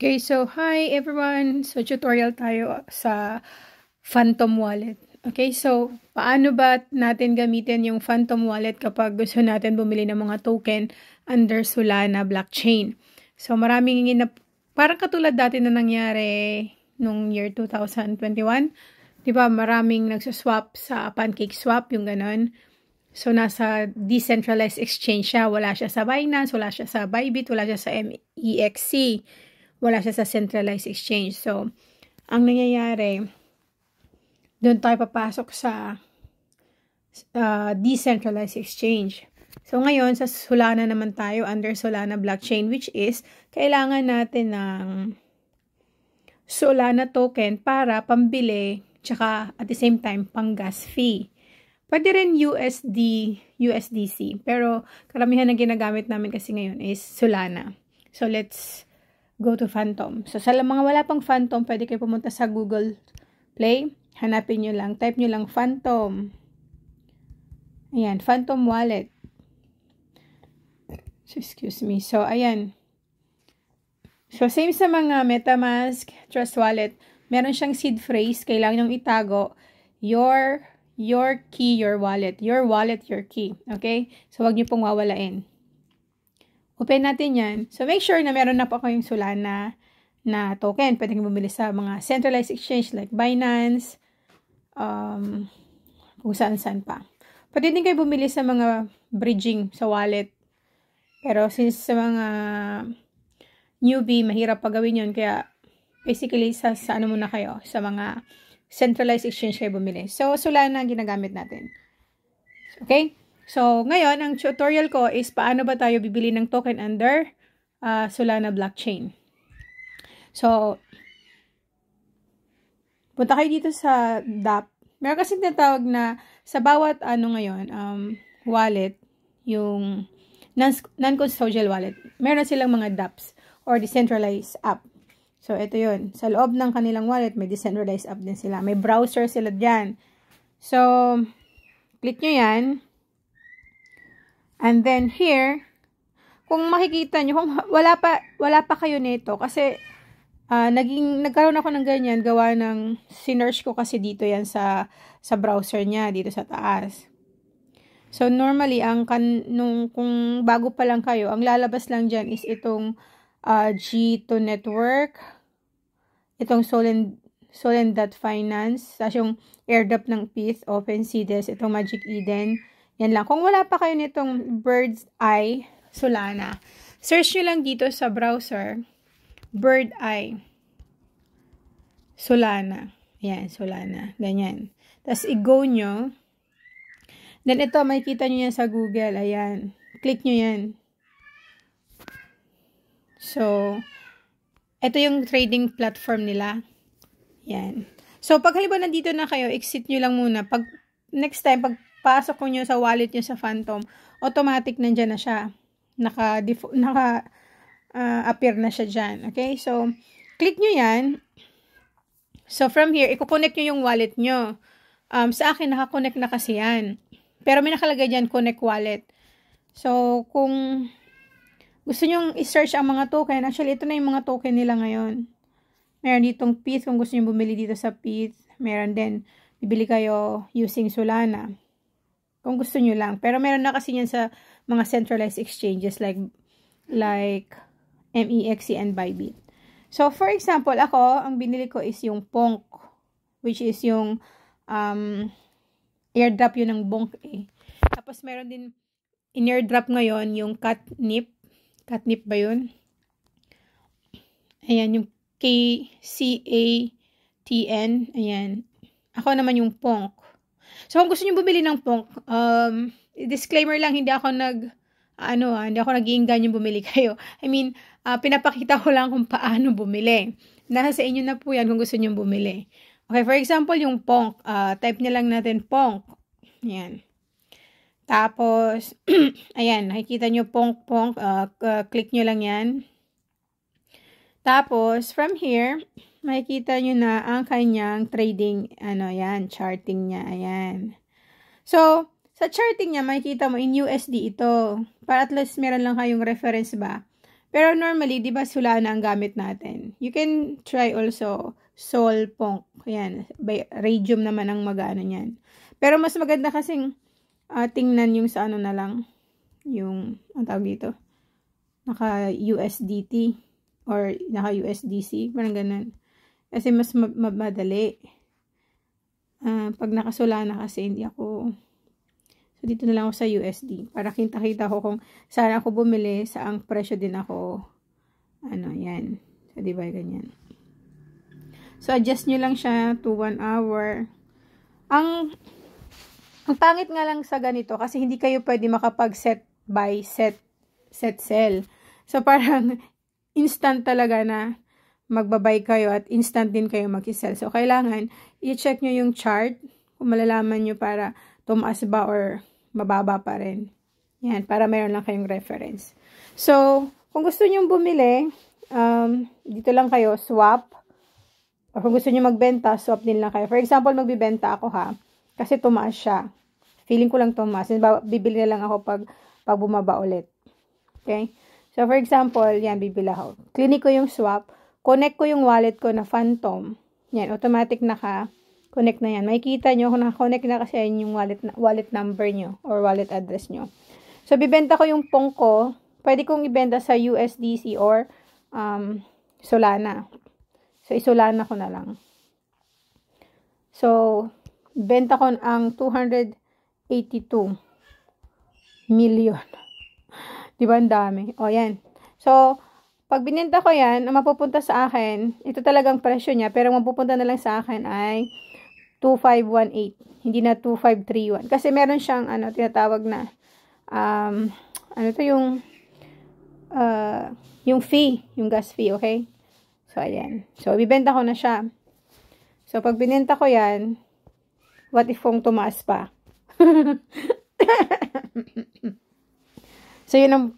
Okay, so hi everyone. So tutorial tayo sa Phantom Wallet. Okay, so paano ba natin gamitin yung Phantom Wallet kapag gusto natin bumili ng mga token under Solana blockchain? So maraming parang katulad dati na nangyari nung year 2021. 'Di ba? Maraming nagsaswap sa PancakeSwap, yung ganon. So nasa decentralized exchange siya. Wala siya sa Binance, wala siya sa Bybit, wala siya sa MEXC. Wala siya sa centralized exchange. So, ang nangyayari, doon tayo papasok sa decentralized exchange. So, ngayon, sa Solana naman tayo, under Solana blockchain, which is, kailangan natin ng Solana token para pambili, tsaka at the same time, pang gas fee. Pwede rin USDC, pero karamihan na ginagamit namin kasi ngayon is Solana. So, let's go to Phantom. So, sa mga wala pang Phantom, pwede kayo pumunta sa Google Play. Hanapin nyo lang. Type nyo lang Phantom. Ayan, Phantom Wallet. So, excuse me. So, ayan. So, same sa mga MetaMask, Trust Wallet. Meron siyang seed phrase. Kailangan nyo itago. Your key, your wallet. Your wallet, your key. Okay? So, wag nyo pong wawalain. Open natin yan. So, make sure na meron na po kayong Solana na token. Pwede kayong bumili sa mga centralized exchange like Binance, kung saan-saan pa. Pwede din kayo bumili sa mga bridging sa wallet. Pero since sa mga newbie, mahirap pa gawin yun. Kaya, basically, sa ano muna kayo, sa mga centralized exchange kayo bumili. So, Solana ginagamit natin. Okay? So, ngayon, ang tutorial ko is paano ba tayo bibili ng token under Solana blockchain. So, punta kayo dito sa DApp. Meron kasi tinatawag na sa bawat wallet, yung non-custodial wallet, meron silang mga dApps or decentralized app. So, ito yun. Sa loob ng kanilang wallet, may decentralized app din sila. May browser sila dyan. So, click nyo yan. And then here, kung makikita nyo, kung wala pa kayo nito, kasi nagkaroon ako ng ganyan, gawa ng sinearch ko kasi dito yan sa browser niya, dito sa taas. So, normally, kung bago pa lang kayo, ang lalabas lang dyan is itong G2 Network, itong Solen.finance, tapos yung airdrop ng PETH, OpenSea, itong Magic Eden. Yan lang. Kung wala pa kayo nitong Bird's Eye Solana, search nyo lang dito sa browser, Bird's Eye Solana. Ayan, Solana. Ganyan. Tapos, i-go nyo. Then, ito, makikita nyo yan sa Google. Ayan. Click nyo yan. So, ito yung trading platform nila. Yan. So, pag halimbawa nandito na kayo, exit nyo lang muna. Pag next time, pagpasok ko nyo sa wallet nyo sa Phantom, automatic nandyan na siya. Appear na siya dyan. Okay? So, click nyo yan. So, from here, i-connect nyo yung wallet nyo. Sa akin, naka-connect na kasi yan. Pero may nakalagay dyan, connect wallet. So, kung gusto nyo i-search ang mga token, actually, ito na yung mga token nila ngayon. Meron ditong PETH, kung gusto nyo bumili dito sa PETH. Meron din, bibili kayo using Solana. Kung gusto nyo lang. Pero meron na kasi yan sa mga centralized exchanges like MEXC and Bybit. So, for example, ako, ang binili ko is yung Ponk, which is yung airdrop yun ng Bonk eh. Tapos, meron din in-airdrop ngayon yung Catnip. Catnip ba yun? Ayan, yung KCATN. Ayan. Ako naman yung Ponk. So, kung gusto nyo bumili ng Ponk, disclaimer lang, hindi ako nag-iingan yung bumili kayo. I mean, pinapakita ko lang kung paano bumili. Nasa sa inyo na po yan kung gusto nyo bumili. Okay, for example, yung Ponk. Type nyo lang natin Ponk. Ayan. Tapos, ayan, nakikita nyo Ponk. Click nyo lang yan. Tapos, from here, makikita nyo na ang kanyang trading, charting niya. Ayan. So, sa charting niya, makikita mo in USD ito. Para at least meron lang kayong reference ba? Pero normally, di ba Solana ang gamit natin? You can try also Sol Ponk. Ayan, Radium naman ang mag-ano niyan. Pero mas maganda kasing tingnan yung sa ano na lang, yung, ang tawag dito, naka USDT or naka USDC, parang ganun. Kasi mas madali. Pag nakasolana kasi hindi ako, so dito na lang ako sa USD para kita-kita ko kung saan ako bumili, saang presyo din ako, ano, yan. So, diba, ganyan. So, adjust nyo lang siya to 1 hour. Ang pangit nga lang sa ganito kasi hindi kayo pwede makapag-set buy, set sell. So, parang instant talaga na magbabay kayo at instant din kayo mag-sell. So, kailangan i-check nyo yung chart kung malalaman nyo para tumaas ba or mababa pa rin. Yan, para mayroon lang kayong reference. So, kung gusto nyo bumili, dito lang kayo, swap. O kung gusto nyo magbenta, swap din lang kayo. For example, magbibenta ako ha, kasi tumaas siya. Feeling ko lang tumaas. Bibili na lang ako pag bumaba ulit. Okay? So, for example, yan, bibili ako. Clinic ko yung swap. Connect ko yung wallet ko na Phantom. Yan, automatic naka-connect na yan. Makikita nyo kung naka-connect na kasi yan yung wallet number nyo or wallet address nyo. So, bibenta ko yung Pong ko. Pwede kong ibenta sa USDC or Solana. So, isolana ko na lang. So, benta ko ang 282 million. Diba ang dami? O, yan. So, pag binenta ko yan, ang mapupunta sa akin, ito talagang presyo niya, pero ang mapupunta na lang sa akin ay 2518. Hindi na 2531. Kasi meron siyang, tinatawag na, yung fee, yung gas fee, okay? So, ayan. So, bibenta ko na siya. So, pag binenta ko yan, what if kung tumaas pa? So, yun ang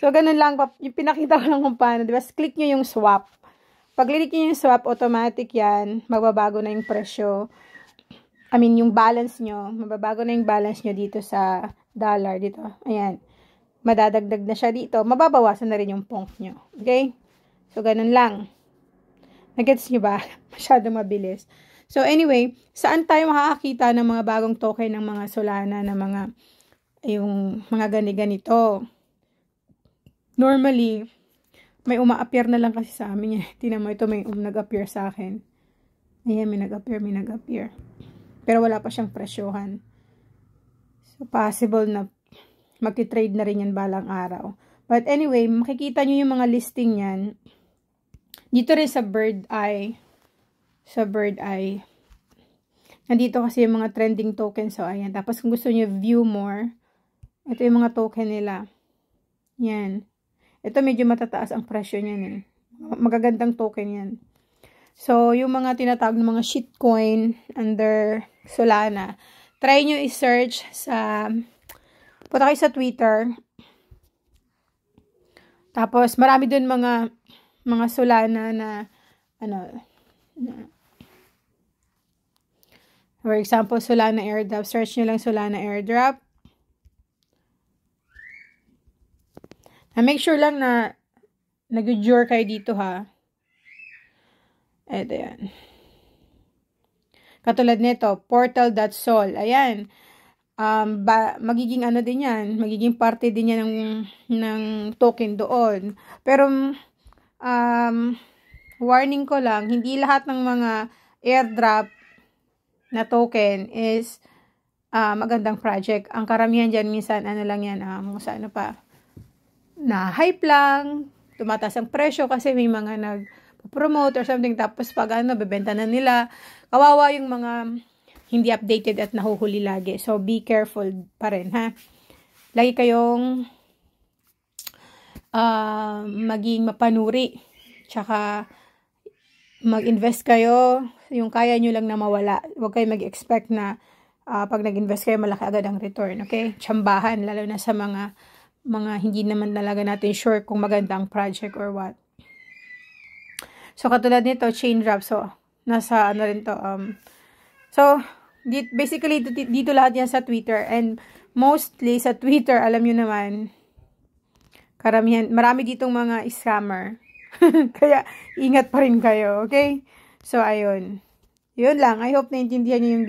So, ganun lang. Yung pinakita ko lang kung paano. Diba? Click nyo yung swap. Pag click nyo yung swap, automatic yan. Magbabago na yung presyo. I mean, yung balance nyo. Magbabago na yung balance nyo dito sa dollar. Dito. Ayan. Madadagdag na siya dito. Mababawasan na rin yung pong nyo. Okay? So, ganun lang. Nagets nyo ba? Masyadong mabilis. So, anyway, saan tayo makakakita ng mga bagong token ng mga Solana na yung mga ganito? Normally, may uma-appear na lang kasi sa amin. Tingnan mo, ito may nag-appear sa akin. Ayan, may nag-appear. Pero wala pa siyang presyohan. So, possible na magti-trade na rin yan balang araw. But anyway, makikita nyo yung mga listing yan. Dito rin sa Bird Eye. Nandito kasi yung mga trending tokens. So, ayan. Tapos, kung gusto nyo view more, ito yung mga token nila. Yan. Ito medyo matataas ang presyo niyan eh. Magagandang token yan. So, yung mga tinatawag ng mga shitcoin under Solana, try nyo i-search sa, punta kayo sa Twitter. Tapos, marami dun mga Solana na, for example, Solana airdrop. Search nyo lang Solana airdrop. Make sure lang na nag-jure kayo dito ha. Eto yan. Katulad nito, portal.sol. Ayan. Magiging din yan. Magiging parte din yan ng token doon. Pero, warning ko lang, hindi lahat ng mga airdrop na token is magandang project. Ang karamihan dyan, minsan, lang yan, na hype lang, tumataas ang presyo kasi may mga nag-promote or something, tapos pag bebenta na nila, kawawa yung mga hindi updated at nahuhuli lagi. So, be careful pa rin, ha? Lagi kayong maging mapanuri, tsaka mag-invest kayo, yung kaya nyo lang na mawala. Huwag kayo mag-expect na pag nag-invest kayo, malaki agad ang return, okay? Tsambahan, lalo na sa mga hindi naman talaga natin sure kung maganda ang project or what. So, katulad nito, chain drop. So, nasa rin to. So, basically, dito lahat yan sa Twitter. And mostly sa Twitter, alam nyo naman, marami ditong mga scammer. Kaya, ingat pa rin kayo, okay? So, ayun. Yun lang. I hope naintindihan niyo yung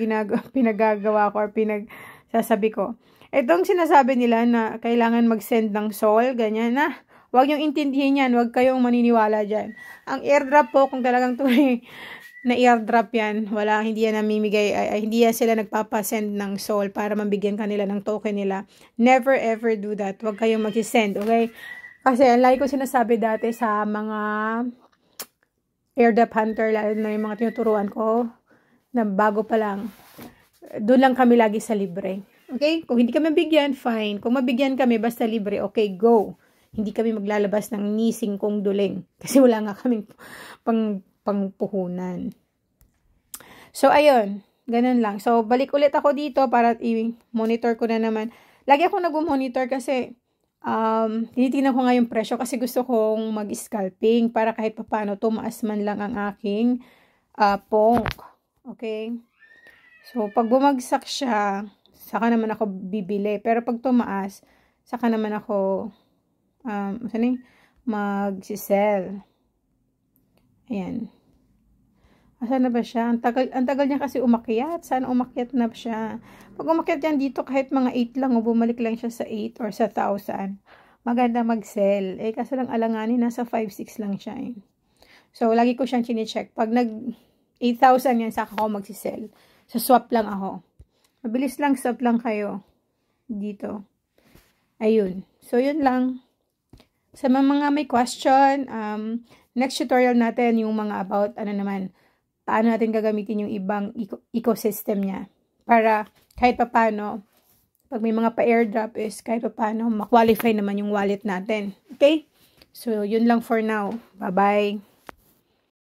pinagagawa ko or pinagsasabi ko. Itong sinasabi nila na kailangan mag-send ng soul, ganyan na. Huwag niyong intindihin yan. Huwag kayong maniniwala dyan. Ang airdrop po, kung talagang tunay na airdrop yan, hindi yan namimigay, hindi yan sila nagpapasend ng soul para mabigyan kanila ng token nila. Never ever do that. Huwag kayong mag-send, okay? Kasi, like ko sinasabi dati sa mga airdrop hunter, lalo na yung mga tinuturuan ko, na bago pa lang, doon lang kami lagi sa libre. Okay? Kung hindi kami mabigyan, fine. Kung mabigyan kami, basta libre, okay, go. Hindi kami maglalabas ng nising kong duling. Kasi wala nga kaming pangpuhunan. So, ayun. Ganun lang. So, balik ulit ako dito para i-monitor ko na naman. Lagi ako nag-monitor kasi tinitingnan ko nga yung presyo kasi gusto kong mag-scalping para kahit paano tumaas man lang ang aking pong. Okay? So, pag bumagsak siya, saka naman ako bibili. Pero pag tumaas, saka naman ako mag-sell. Ayan. Asan na ba siya? Ang tagal niya kasi umakyat. Sana umakyat na siya. Pag umakyat yan dito, kahit mga 8 lang, o bumalik lang siya sa 8 or sa 1,000, maganda mag-sell. Eh, kaso lang alanganin, nasa 5-6 lang siya. Eh. So, lagi ko siyang chine-check. Pag nag 8,000 yan, saka ako mag-sell. So, swap lang ako. Mabilis lang, swap lang kayo. Dito. Ayun. So, yun lang. Sa mga may question, next tutorial natin yung mga about, paano natin gagamitin yung ibang ecosystem niya. Para kahit paano, pag may mga pa-airdrop is kahit paano, ma-qualify naman yung wallet natin. Okay? So, yun lang for now. Bye-bye.